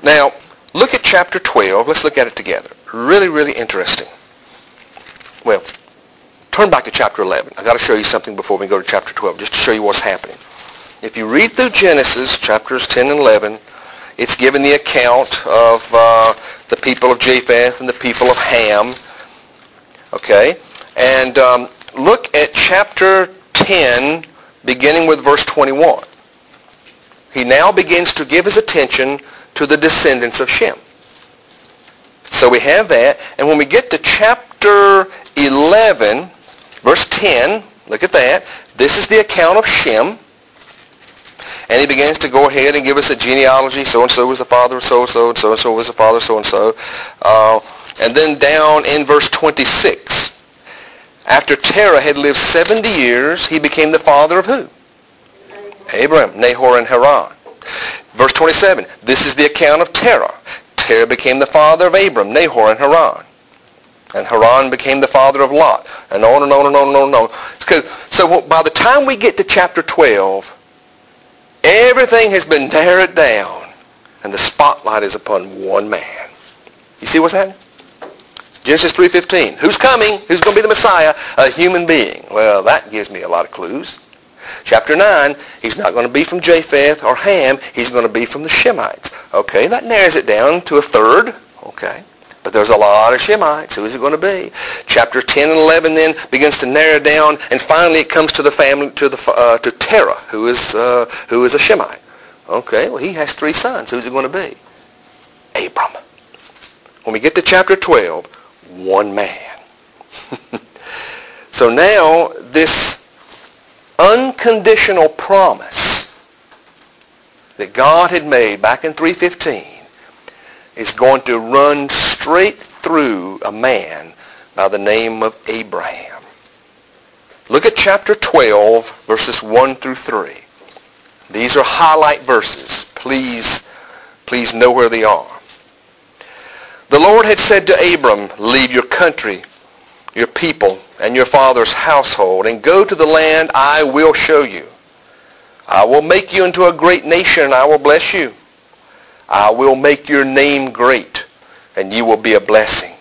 Now, look at chapter 12. Let's look at it together. Really, really interesting. Well, turn back to chapter 11. I've got to show you something before we go to chapter 12, just to show you what's happening. If you read through Genesis, chapters 10 and 11, it's given the account of the people of Japheth and the people of Ham. Okay? And look at chapter 10, beginning with verse 21. He now begins to give his attention to the descendants of Shem. So we have that. And when we get to chapter 11, verse 10, look at that. This is the account of Shem. And he begins to go ahead and give us a genealogy. So-and-so was the father of so-and-so, and so-and-so was the father of so-and-so. And then down in verse 26, after Terah had lived 70 years, he became the father of who? Abraham, Nahor, and Haran. Verse 27, this is the account of Terah. Terah became the father of Abram, Nahor, and Haran. And Haran became the father of Lot. And on and on and on and on and on. So by the time we get to chapter 12, everything has been narrowed down, and the spotlight is upon one man. You see what's happening? Genesis 3:15. Who's coming? Who's going to be the Messiah? A human being. Well, that gives me a lot of clues. Chapter 9, he's not going to be from Japheth or Ham. He's going to be from the Shemites. Okay, that narrows it down to a third. Okay. But there's a lot of Shemites. Who is it going to be? Chapter 10 and 11 then begins to narrow down, and finally it comes to the family, to Terah, who is a Shemite. Okay, well, he has 3 sons. Who's it going to be? Abram. When we get to chapter 12, one man. So now this unconditional promise that God had made back in 3:15 is going to run straight through a man by the name of Abraham. Look at chapter 12, verses 1 through 3. These are highlight verses. Please know where they are. The Lord had said to Abram, leave your country, your people, and your father's household, and go to the land I will show you. I will make you into a great nation, and I will bless you. I will make your name great, and you will be a blessing.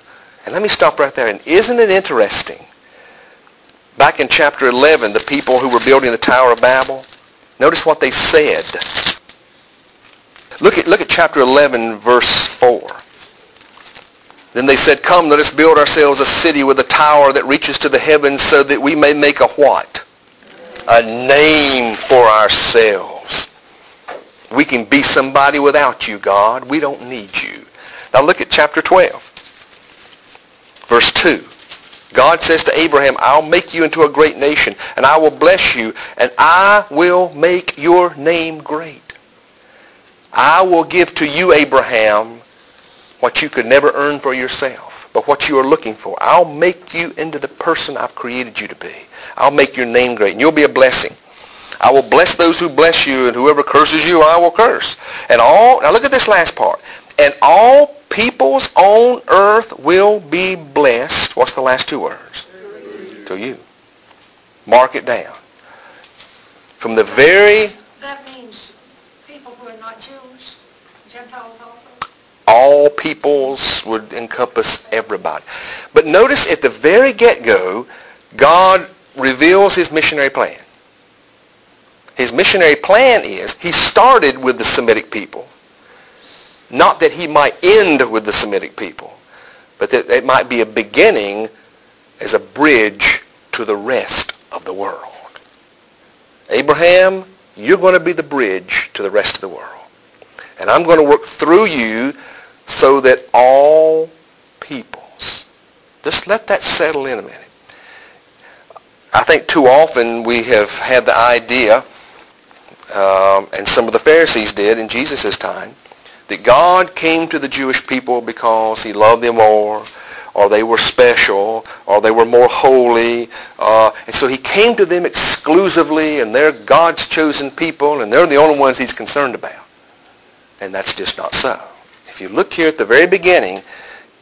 And let me stop right there. And isn't it interesting? Back in chapter 11, the people who were building the Tower of Babel, notice what they said. Look at chapter 11, verse 4. Then they said, come, let us build ourselves a city with a tower that reaches to the heavens so that we may make a what? A name for ourselves. We can be somebody without you, God. We don't need you. Now look at chapter 12. Verse 2. God says to Abraham, I'll make you into a great nation, and I will bless you, and I will make your name great. I will give to you, Abraham, what you could never earn for yourself, but what you are looking for. I'll make you into the person I've created you to be. I'll make your name great, and you'll be a blessing. I will bless those who bless you, and whoever curses you, I will curse. Now look at this last part. And all peoples on earth will be blessed. What's the last 2 words? To you. Mark it down. From the very... That means people who are not Jews, Gentiles also? All peoples would encompass everybody. But notice at the very get-go, God reveals his missionary plan. His missionary plan is, he started with the Semitic people. Not that he might end with the Semitic people, but that it might be a beginning as a bridge to the rest of the world. Abraham, you're going to be the bridge to the rest of the world. And I'm going to work through you so that all peoples. Just let that settle in a minute. I think too often we have had the idea, and some of the Pharisees did in Jesus' time, that God came to the Jewish people because he loved them more, or they were special, or they were more holy. And so he came to them exclusively, and they're God's chosen people, and they're the only ones he's concerned about. And that's just not so. If you look here at the very beginning,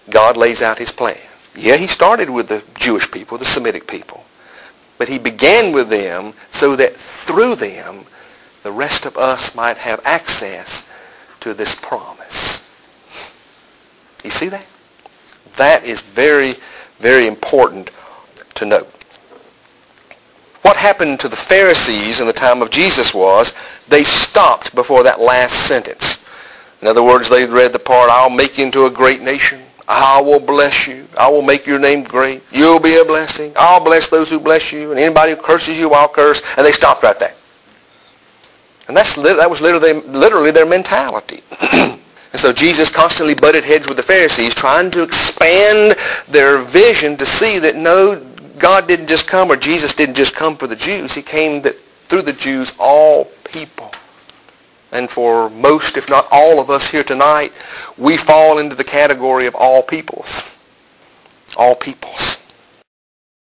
God lays out his plan. Yeah, he started with the Jewish people, the Semitic people. But he began with them so that through them, the rest of us might have access to this promise. see that? That is very, very important to note. What happened to the Pharisees in the time of Jesus was they stopped before that last sentence. In other words, they read the part, I'll make you into a great nation. I will bless you. I will make your name great. You'll be a blessing. I'll bless those who bless you. And anybody who curses you, I'll curse. And they stopped right there. And that was literally their mentality. And so Jesus constantly butted heads with the Pharisees, trying to expand their vision to see that no, God didn't just come, or Jesus didn't just come for the Jews. He came that through the Jews, all people. And for most, if not all of us here tonight, we fall into the category of all peoples. All peoples.